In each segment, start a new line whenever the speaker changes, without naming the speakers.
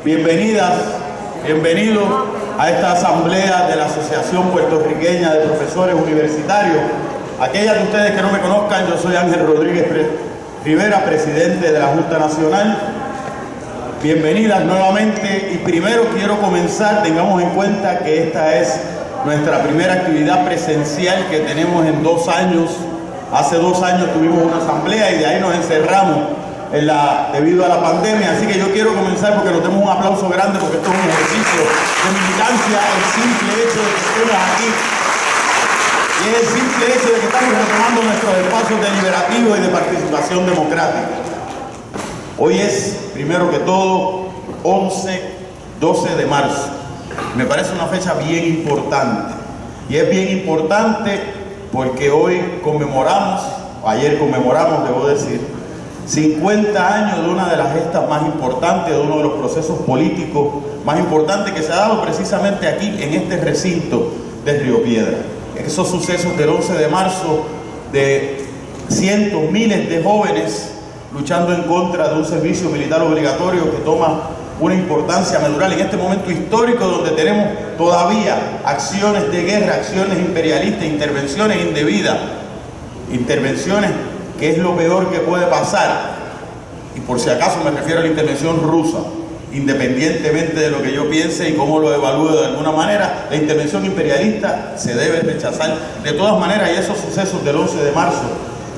Bienvenidas, bienvenidos a esta asamblea de la Asociación Puertorriqueña de Profesores Universitarios. Aquellas de ustedes que no me conozcan, yo soy Ángel Rodríguez Rivera, presidente de la Junta Nacional. Bienvenidas nuevamente, y primero quiero comenzar, tengamos en cuenta que esta es nuestra primera actividad presencial que tenemos en 2 años. Hace 2 años tuvimos una asamblea y de ahí nos encerramos debido a la pandemia, así que yo quiero comenzar porque nos demos un aplauso grande, porque esto es un ejercicio de militancia, el simple hecho de que estemos aquí y el simple hecho de que estamos retomando nuestros espacios deliberativos y de participación democrática. Hoy es, primero que todo, 12 de marzo. Me parece una fecha bien importante, y es bien importante porque hoy conmemoramos, ayer conmemoramos, debo decir, 50 años de una de las gestas más importantes, de uno de los procesos políticos más importantes que se ha dado precisamente aquí en este recinto de Río Piedra. Esos sucesos del 11 de marzo, de cientos, miles de jóvenes luchando en contra de un servicio militar obligatorio que toma una importancia medular en este momento histórico, donde tenemos todavía acciones de guerra, acciones imperialistas, intervenciones indebidas, intervenciones que es lo peor que puede pasar. Y por si acaso me refiero a la intervención rusa, independientemente de lo que yo piense y cómo lo evalúe de alguna manera, la intervención imperialista se debe rechazar de todas maneras. Y esos sucesos del 11 de marzo,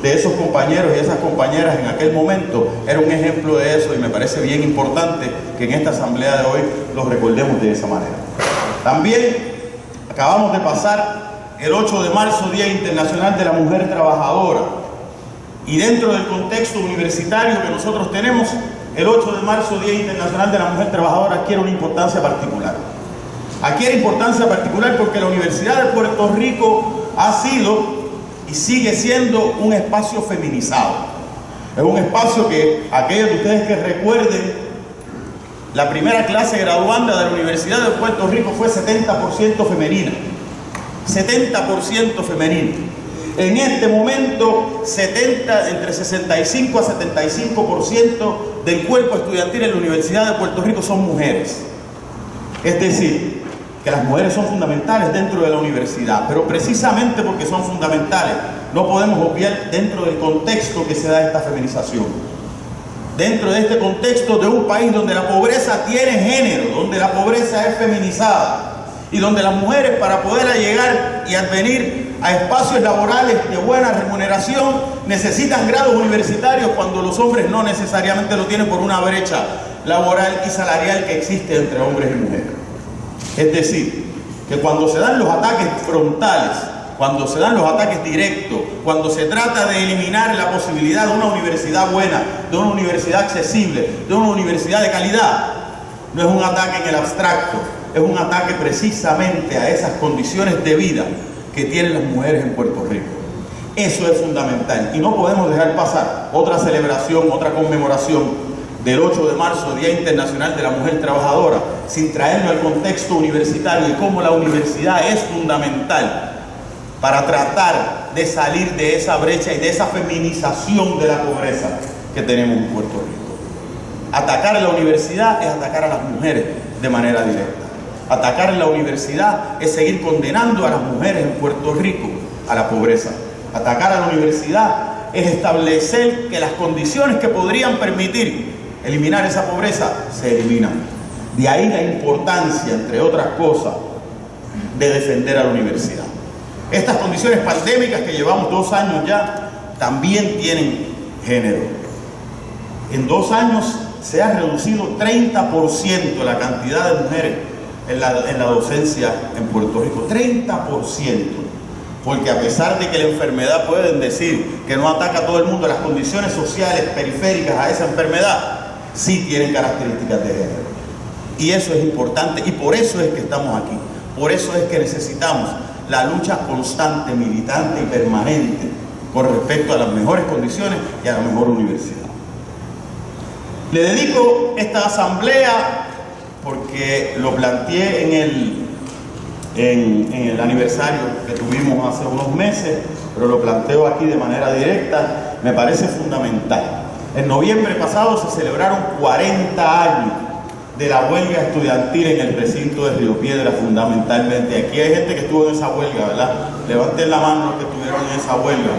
de esos compañeros y esas compañeras en aquel momento, era un ejemplo de eso, y me parece bien importante que en esta asamblea de hoy los recordemos de esa manera. También acabamos de pasar el 8 de marzo, Día Internacional de la Mujer Trabajadora. Y dentro del contexto universitario que nosotros tenemos, el 8 de marzo, Día Internacional de la Mujer Trabajadora, adquiere una importancia particular. Adquiere importancia particular porque la Universidad de Puerto Rico ha sido y sigue siendo un espacio feminizado. Es un espacio que aquellos de ustedes que recuerden, la primera clase graduanda de la Universidad de Puerto Rico fue 70% femenina. 70% femenina. En este momento, entre 65 a 75% del cuerpo estudiantil en la Universidad de Puerto Rico son mujeres. Es decir, que las mujeres son fundamentales dentro de la universidad, pero precisamente porque son fundamentales, no podemos obviar dentro del contexto que se da esta feminización. Dentro de este contexto de un país donde la pobreza tiene género, donde la pobreza es feminizada, y donde las mujeres, para poder llegar y advenir a espacios laborales de buena remuneración, necesitan grados universitarios, cuando los hombres no necesariamente lo tienen por una brecha laboral y salarial que existe entre hombres y mujeres. Es decir, que cuando se dan los ataques frontales, cuando se dan los ataques directos, cuando se trata de eliminar la posibilidad de una universidad buena, de una universidad accesible, de una universidad de calidad, no es un ataque en el abstracto, es un ataque precisamente a esas condiciones de vida que tienen las mujeres en Puerto Rico. Eso es fundamental, y no podemos dejar pasar otra celebración, otra conmemoración del 8 de marzo, Día Internacional de la Mujer Trabajadora, sin traerlo al contexto universitario y cómo la universidad es fundamental para tratar de salir de esa brecha y de esa feminización de la pobreza que tenemos en Puerto Rico. Atacar a la universidad es atacar a las mujeres de manera directa. Atacar en la universidad es seguir condenando a las mujeres en Puerto Rico a la pobreza. Atacar a la universidad es establecer que las condiciones que podrían permitir eliminar esa pobreza se eliminan. De ahí la importancia, entre otras cosas, de defender a la universidad. Estas condiciones pandémicas que llevamos 2 años ya también tienen género. En 2 años se ha reducido 30% la cantidad de mujeres en la docencia en Puerto Rico. 30%. Porque a pesar de que la enfermedad, pueden decir que no ataca a todo el mundo, las condiciones sociales periféricas a esa enfermedad sí tienen características de género. Y eso es importante, y por eso es que estamos aquí. Por eso es que necesitamos la lucha constante, militante y permanente con respecto a las mejores condiciones y a la mejor universidad. Le dedico esta asamblea porque lo planteé en el aniversario que tuvimos hace unos meses, pero lo planteo aquí de manera directa. Me parece fundamental. En noviembre pasado se celebraron 40 años de la huelga estudiantil en el recinto de Río Piedra fundamentalmente. Aquí hay gente que estuvo en esa huelga, ¿verdad? Levanten la mano los que estuvieron en esa huelga.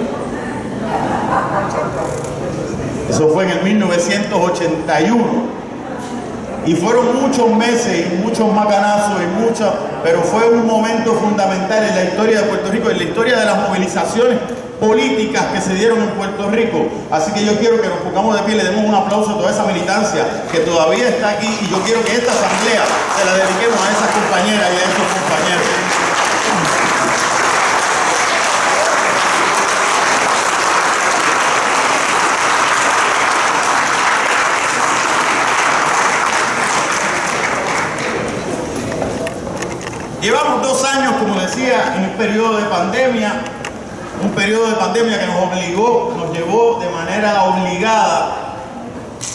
Eso fue en el 1981. Y fueron muchos meses y muchos macanazos pero fue un momento fundamental en la historia de Puerto Rico, en la historia de las movilizaciones políticas que se dieron en Puerto Rico. Así que yo quiero que nos pongamos de pie y le demos un aplauso a toda esa militancia que todavía está aquí, y yo quiero que esta asamblea se la dediquemos a esas compañeras y a esos compañeros. Llevamos 2 años, como decía, en un periodo de pandemia que nos llevó de manera obligada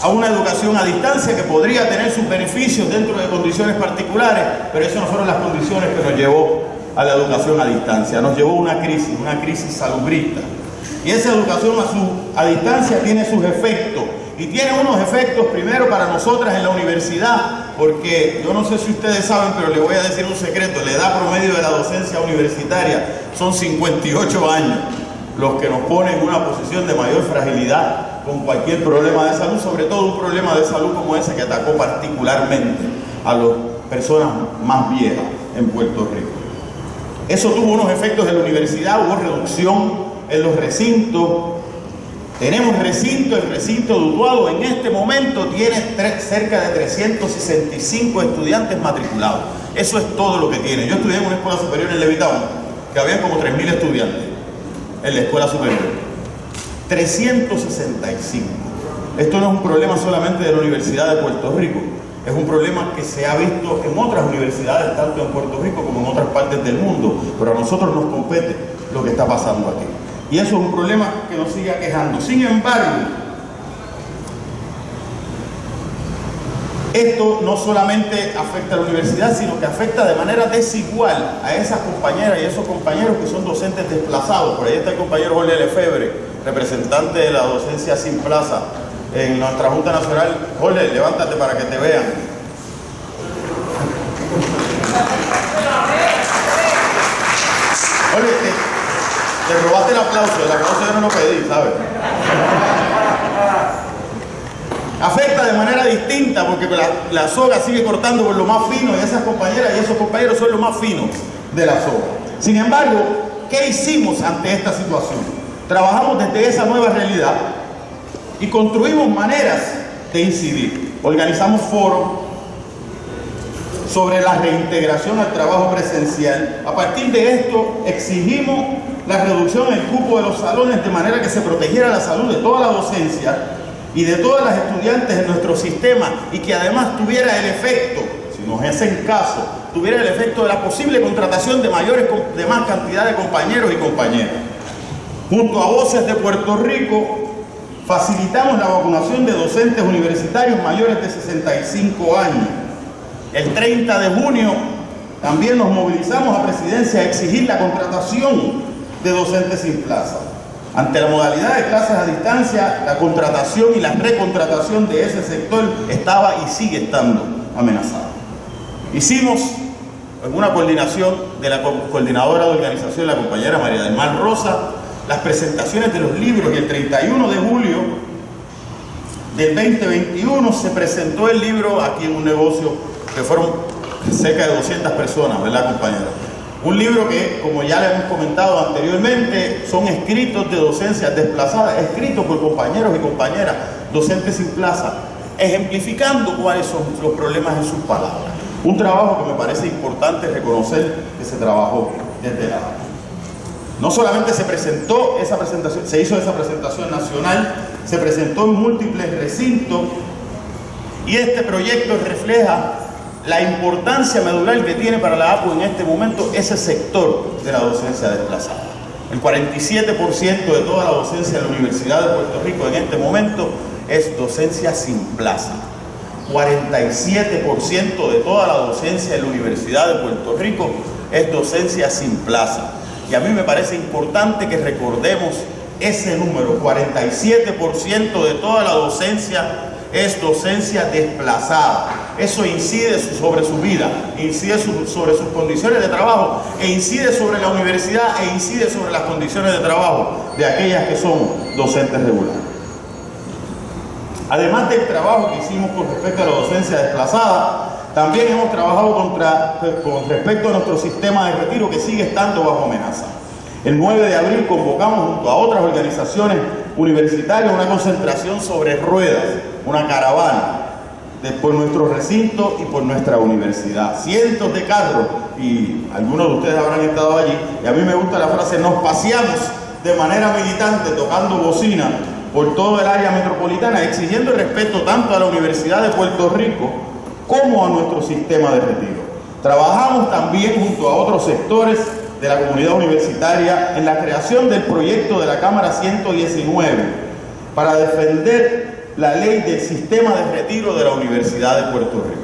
a una educación a distancia que podría tener sus beneficios dentro de condiciones particulares, pero esas no fueron las condiciones que nos llevó a la educación a distancia. Nos llevó una crisis salubrista. Y esa educación a distancia tiene sus efectos. Y tiene unos efectos primero para nosotras en la universidad, porque yo no sé si ustedes saben, pero les voy a decir un secreto: la edad promedio de la docencia universitaria son 58 años, los que nos ponen en una posición de mayor fragilidad con cualquier problema de salud, sobre todo un problema de salud como ese que atacó particularmente a las personas más viejas en Puerto Rico. Eso tuvo unos efectos en la universidad, hubo reducción en los recintos. Tenemos el recinto de Utuado en este momento tiene cerca de 365 estudiantes matriculados. Eso es todo lo que tiene. Yo estudié en una escuela superior en Levitown, que había como 3.000 estudiantes en la escuela superior. 365. Esto no es un problema solamente de la Universidad de Puerto Rico, es un problema que se ha visto en otras universidades, tanto en Puerto Rico como en otras partes del mundo, pero a nosotros nos compete lo que está pasando aquí. Y eso es un problema que nos sigue aquejando. Sin embargo, esto no solamente afecta a la universidad, sino que afecta de manera desigual a esas compañeras y esos compañeros que son docentes desplazados. Por ahí está el compañero Jorge Lefebvre, representante de la docencia sin plaza en nuestra Junta Nacional. Jorge, levántate para que te vean. Jorge, te robaste el aplauso yo no lo pedí, ¿sabes? Afecta de manera distinta porque la soga sigue cortando por lo más fino, y esas compañeras y esos compañeros son los más finos de la soga. Sin embargo, ¿qué hicimos ante esta situación? Trabajamos desde esa nueva realidad y construimos maneras de incidir. Organizamos foros sobre la reintegración al trabajo presencial. A partir de esto exigimos la reducción en el cupo de los salones de manera que se protegiera la salud de toda la docencia y de todas las estudiantes en nuestro sistema, y que además tuviera el efecto, si nos hacen caso, tuviera el efecto de la posible contratación de más cantidad de compañeros y compañeras. Junto a Voces de Puerto Rico facilitamos la vacunación de docentes universitarios mayores de 65 años. El 30 de junio también nos movilizamos a Presidencia a exigir la contratación de docentes sin plaza. Ante la modalidad de clases a distancia, la contratación y la recontratación de ese sector estaba y sigue estando amenazada. Hicimos en una coordinación de la coordinadora de organización, la compañera María del Mar Rosa, las presentaciones de los libros, y el 31 de julio del 2021 se presentó el libro aquí en un negocio que fueron cerca de 200 personas, ¿verdad, compañera? Un libro que, como ya le hemos comentado anteriormente, son escritos de docencia desplazada, escritos por compañeros y compañeras docentes sin plaza, ejemplificando cuáles son los problemas en sus palabras. Un trabajo que me parece importante reconocer que se trabajó desde la... No solamente se presentó esa presentación, se hizo esa presentación nacional, se presentó en múltiples recintos, y este proyecto refleja la importancia medular que tiene para la APU en este momento ese sector de la docencia desplazada. El 47% de toda la docencia de la Universidad de Puerto Rico en este momento es docencia sin plaza. 47% de toda la docencia de la Universidad de Puerto Rico es docencia sin plaza. Y a mí me parece importante que recordemos ese número. 47% de toda la docencia es docencia desplazada. eso incide sobre su vida, incide sobre sus condiciones de trabajo, e incide sobre la universidad, e incide sobre las condiciones de trabajo de aquellas que son docentes regulares. Además del trabajo que hicimos con respecto a la docencia desplazada, también hemos trabajado con respecto a nuestro sistema de retiro, que sigue estando bajo amenaza. El 9 de abril convocamos junto a otras organizaciones universitarias una concentración sobre ruedas, una caravana por nuestro recinto y por nuestra universidad. Cientos de carros, y algunos de ustedes habrán estado allí, y a mí me gusta la frase, nos paseamos de manera militante tocando bocina por todo el área metropolitana, exigiendo el respeto tanto a la Universidad de Puerto Rico como a nuestro sistema de retiro. Trabajamos también junto a otros sectores de la comunidad universitaria en la creación del proyecto de la Cámara 119 para defender la ley del sistema de retiro de la Universidad de Puerto Rico.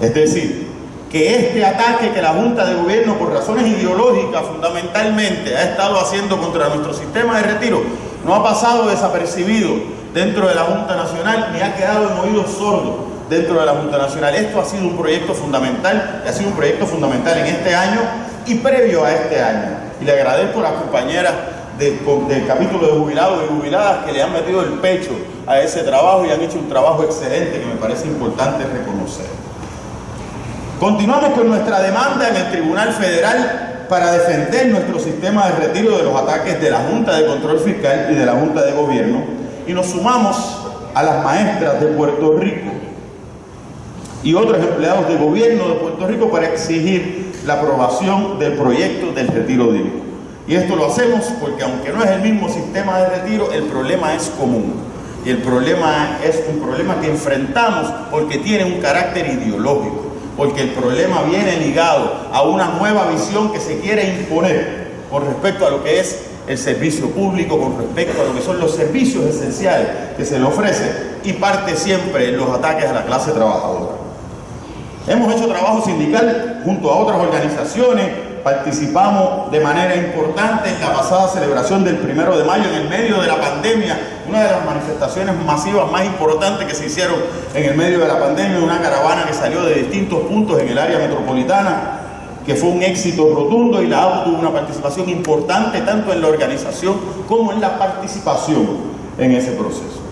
Es decir, que este ataque que la Junta de Gobierno, por razones ideológicas fundamentalmente, ha estado haciendo contra nuestro sistema de retiro, no ha pasado desapercibido dentro de la Junta Nacional, ni ha quedado en oídos sordos dentro de la Junta Nacional. Esto ha sido un proyecto fundamental, y ha sido un proyecto fundamental en este año y previo a este año. Y le agradezco a las compañeras del capítulo de jubilados y jubiladas que le han metido el pecho a ese trabajo y han hecho un trabajo excelente que me parece importante reconocer. Continuamos con nuestra demanda en el Tribunal Federal para defender nuestro sistema de retiro de los ataques de la Junta de Control Fiscal y de la Junta de Gobierno, y nos sumamos a las maestras de Puerto Rico y otros empleados de gobierno de Puerto Rico para exigir la aprobación del proyecto del retiro digno. Y esto lo hacemos porque, aunque no es el mismo sistema de retiro, el problema es común. Y el problema es un problema que enfrentamos porque tiene un carácter ideológico, porque el problema viene ligado a una nueva visión que se quiere imponer con respecto a lo que es el servicio público, con respecto a lo que son los servicios esenciales que se le ofrece, y parte siempre en los ataques a la clase trabajadora. Hemos hecho trabajo sindical junto a otras organizaciones, participamos de manera importante en la pasada celebración del 1 de mayo en el medio de la pandemia, una de las manifestaciones masivas más importantes que se hicieron en el medio de la pandemia, una caravana que salió de distintos puntos en el área metropolitana, que fue un éxito rotundo, y la ABU tuvo una participación importante tanto en la organización como en la participación en ese proceso.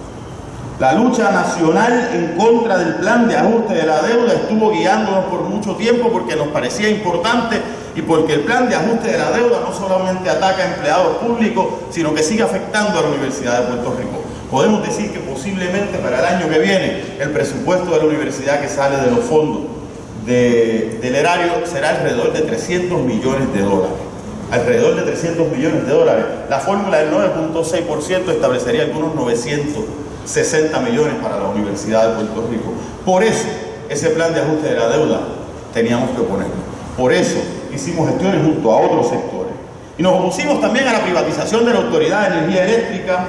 La lucha nacional en contra del plan de ajuste de la deuda estuvo guiándonos por mucho tiempo porque nos parecía importante y porque el plan de ajuste de la deuda no solamente ataca a empleados públicos, sino que sigue afectando a la Universidad de Puerto Rico. Podemos decir que posiblemente para el año que viene el presupuesto de la universidad que sale de los fondos del erario será alrededor de 300 millones de dólares. Alrededor de 300 millones de dólares. La fórmula del 9.6% establecería algunos 960 millones para la Universidad de Puerto Rico. Por eso, ese plan de ajuste de la deuda teníamos que oponerlo. Por eso hicimos gestiones junto a otros sectores. Y nos opusimos también a la privatización de la Autoridad de Energía Eléctrica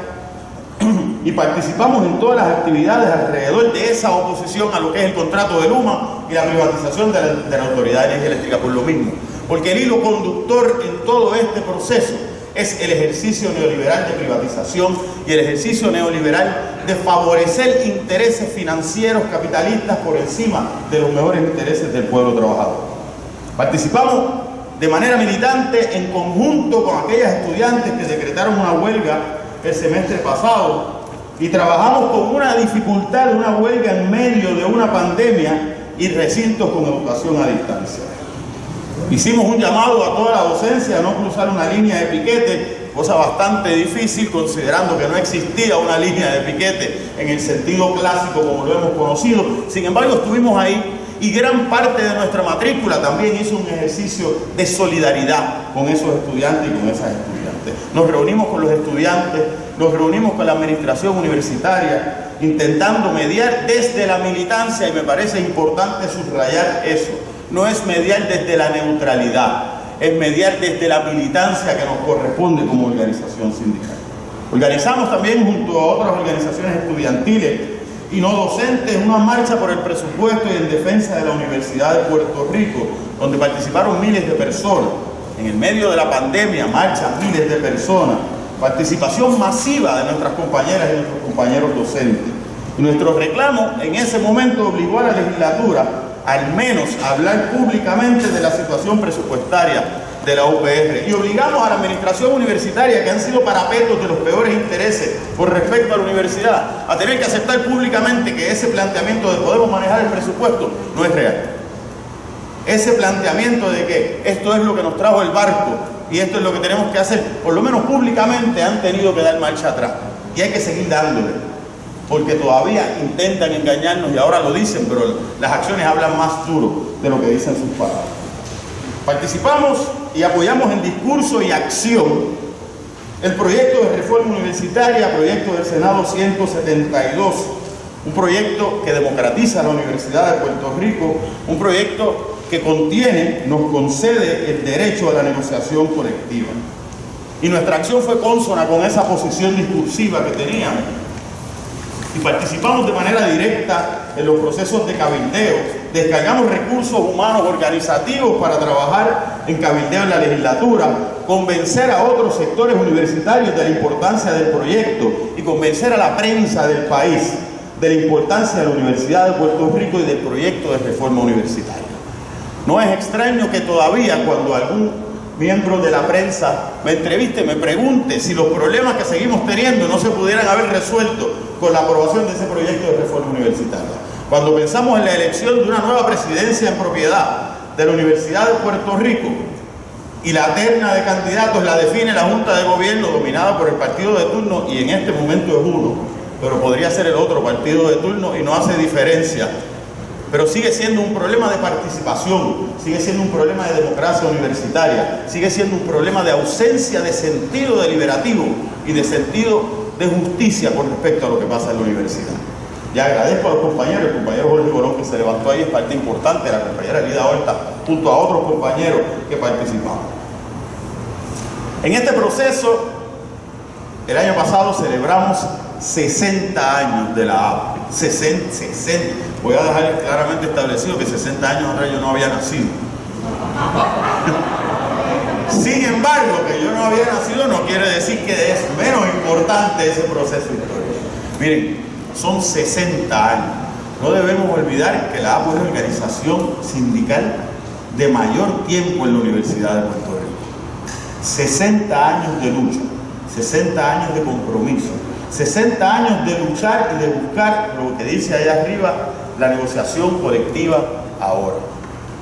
y participamos en todas las actividades alrededor de esa oposición a lo que es el contrato de Luma y la privatización de la Autoridad de Energía Eléctrica por lo mismo. Porque el hilo conductor en todo este proceso es el ejercicio neoliberal de privatización y el ejercicio neoliberal de favorecer intereses financieros capitalistas por encima de los mejores intereses del pueblo trabajador. Participamos de manera militante en conjunto con aquellas estudiantes que decretaron una huelga el semestre pasado y trabajamos con una dificultad de una huelga en medio de una pandemia y recintos con educación a distancia. Hicimos un llamado a toda la docencia a no cruzar una línea de piquete, cosa bastante difícil considerando que no existía una línea de piquete en el sentido clásico como lo hemos conocido. Sin embargo, estuvimos ahí y gran parte de nuestra matrícula también hizo un ejercicio de solidaridad con esos estudiantes y con esas estudiantes. Nos reunimos con los estudiantes, nos reunimos con la administración universitaria, intentando mediar desde la militancia, y me parece importante subrayar eso. No es mediar desde la neutralidad, es mediar desde la militancia que nos corresponde como organización sindical. Organizamos también junto a otras organizaciones estudiantiles y no docentes una marcha por el presupuesto y en defensa de la Universidad de Puerto Rico, donde participaron miles de personas. En el medio de la pandemia marchan miles de personas, participación masiva de nuestras compañeras y nuestros compañeros docentes. Y nuestro reclamo en ese momento obligó a la legislatura al menos a hablar públicamente de la situación presupuestaria de la UPR, y obligamos a la administración universitaria, que han sido parapetos de los peores intereses con respecto a la universidad, a tener que aceptar públicamente que ese planteamiento de podemos manejar el presupuesto no es real. Ese planteamiento de que esto es lo que nos trajo el barco y esto es lo que tenemos que hacer, por lo menos públicamente han tenido que dar marcha atrás, y hay que seguir dándole, porque todavía intentan engañarnos y ahora lo dicen, pero las acciones hablan más duro de lo que dicen sus palabras. Participamos y apoyamos en discurso y acción el proyecto de reforma universitaria, proyecto del Senado 172, un proyecto que democratiza la Universidad de Puerto Rico, un proyecto que nos concede el derecho a la negociación colectiva. Y nuestra acción fue consona con esa posición discursiva que teníamos. Y participamos de manera directa en los procesos de cabildeo, descargamos recursos humanos organizativos para trabajar en cabildeo en la legislatura, convencer a otros sectores universitarios de la importancia del proyecto y convencer a la prensa del país de la importancia de la Universidad de Puerto Rico y del proyecto de reforma universitaria. No es extraño que todavía cuando algún miembro de la prensa me entreviste, me pregunte si los problemas que seguimos teniendo no se pudieran haber resuelto con la aprobación de ese proyecto de reforma universitaria. Cuando pensamos en la elección de una nueva presidencia en propiedad de la Universidad de Puerto Rico y la terna de candidatos la define la Junta de Gobierno dominada por el partido de turno, y en este momento es uno, pero podría ser el otro partido de turno y no hace diferencia, pero sigue siendo un problema de participación, sigue siendo un problema de democracia universitaria, sigue siendo un problema de ausencia de sentido deliberativo y de sentido de justicia con respecto a lo que pasa en la universidad. Ya agradezco a los compañeros, el compañero Jorge Colón, que se levantó ahí, es parte importante, la compañera Lida Horta, junto a otros compañeros que participamos. En este proceso, el año pasado celebramos 60 años de la APE. 60. Voy a dejar claramente establecido que 60 años atrás yo no había nacido. Sin embargo, que yo no había nacido no quiere decir que es menos importante ese proceso histórico. Miren, son 60 años. No debemos olvidar que la APE es la organización sindical de mayor tiempo en la Universidad de Puerto Rico. 60 años de lucha, 60 años de compromiso, 60 años de luchar y de buscar lo que dice allá arriba, la negociación colectiva ahora.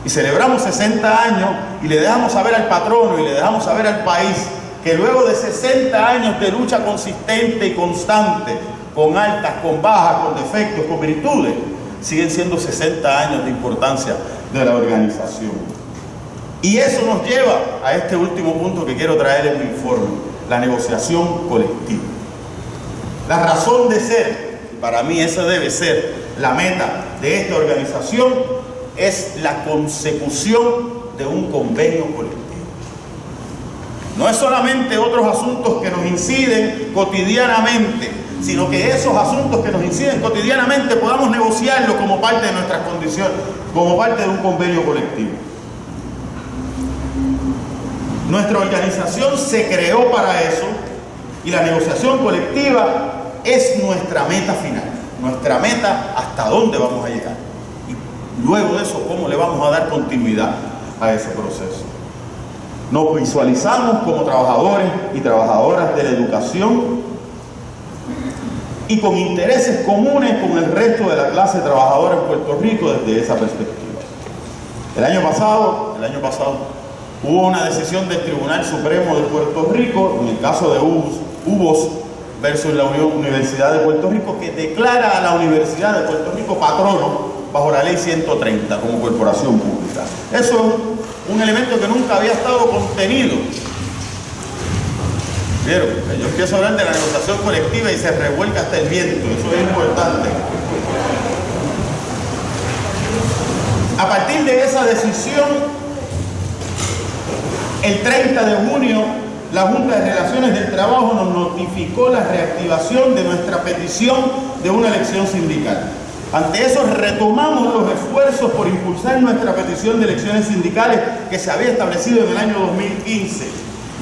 Y celebramos 60 años y le dejamos saber al patrono y le dejamos saber al país que luego de 60 años de lucha consistente y constante, con altas, con bajas, con defectos, con virtudes, siguen siendo 60 años de importancia de la organización. Y eso nos lleva a este último punto que quiero traer en mi informe, la negociación colectiva. La razón de ser, para mí esa debe ser la meta de esta organización, es la consecución de un convenio colectivo. No es solamente otros asuntos que nos inciden cotidianamente, sino que esos asuntos que nos inciden cotidianamente podamos negociarlos como parte de nuestras condiciones, como parte de un convenio colectivo. Nuestra organización se creó para eso y la negociación colectiva es nuestra meta final, nuestra meta hasta dónde vamos a llegar. Y luego de eso, cómo le vamos a dar continuidad a ese proceso. Nos visualizamos como trabajadores y trabajadoras de la educación y con intereses comunes con el resto de la clase trabajadora en Puerto Rico desde esa perspectiva. El año pasado hubo una decisión del Tribunal Supremo de Puerto Rico, en el caso de UBOS versus la Universidad de Puerto Rico, que declara a la Universidad de Puerto Rico patrono bajo la ley 130 como corporación pública. Eso es un elemento que nunca había estado contenido. ¿Vieron? Yo empiezo a hablar de la negociación colectiva y se revuelca hasta el viento, eso es importante. A partir de esa decisión, el 30 de junio, la Junta de Relaciones del Trabajo nos notificó la reactivación de nuestra petición de una elección sindical. Ante eso, retomamos los esfuerzos por impulsar nuestra petición de elecciones sindicales que se había establecido en el año 2015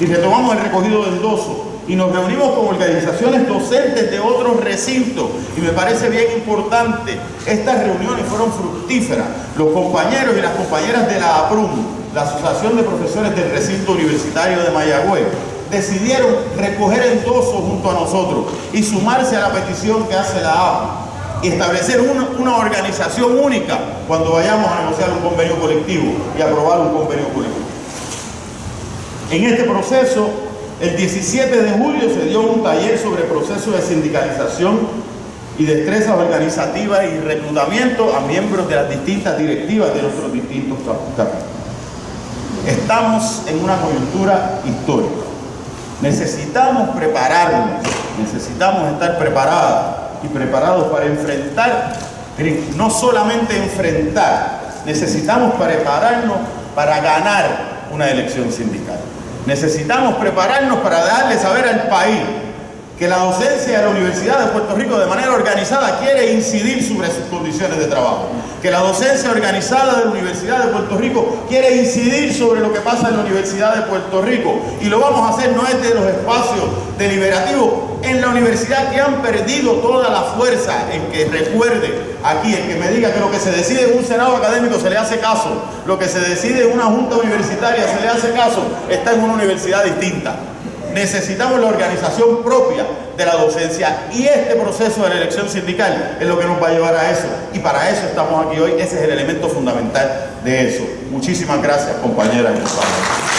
y retomamos el recogido de endoso y nos reunimos con organizaciones docentes de otros recintos. Y me parece bien importante, estas reuniones fueron fructíferas. Los compañeros y las compañeras de la APRUM, la Asociación de Profesores del Recinto Universitario de Mayagüez, decidieron recoger endosos junto a nosotros y sumarse a la petición que hace la APA y establecer una organización única cuando vayamos a negociar un convenio colectivo y aprobar un convenio colectivo. En este proceso, el 17 de julio se dio un taller sobre procesos de sindicalización y destrezas organizativas y reclutamiento a miembros de las distintas directivas de nuestros distintos capítulos. Estamos en una coyuntura histórica. Necesitamos prepararnos, necesitamos estar preparados para enfrentar, no solamente enfrentar, necesitamos prepararnos para ganar una elección sindical. Necesitamos prepararnos para darle saber al país que la docencia de la Universidad de Puerto Rico de manera organizada quiere incidir sobre sus condiciones de trabajo, que la docencia organizada de la Universidad de Puerto Rico quiere incidir sobre lo que pasa en la Universidad de Puerto Rico, y lo vamos a hacer no desde los espacios deliberativos en la universidad, que han perdido toda la fuerza. En que recuerde aquí, el que me diga que lo que se decide en un senado académico se le hace caso, lo que se decide en una junta universitaria se le hace caso, está en una universidad distinta. Necesitamos la organización propia de la docencia, y este proceso de la elección sindical es lo que nos va a llevar a eso, y para eso estamos aquí hoy. Ese es el elemento fundamental de eso. Muchísimas gracias, compañeras y compañeros.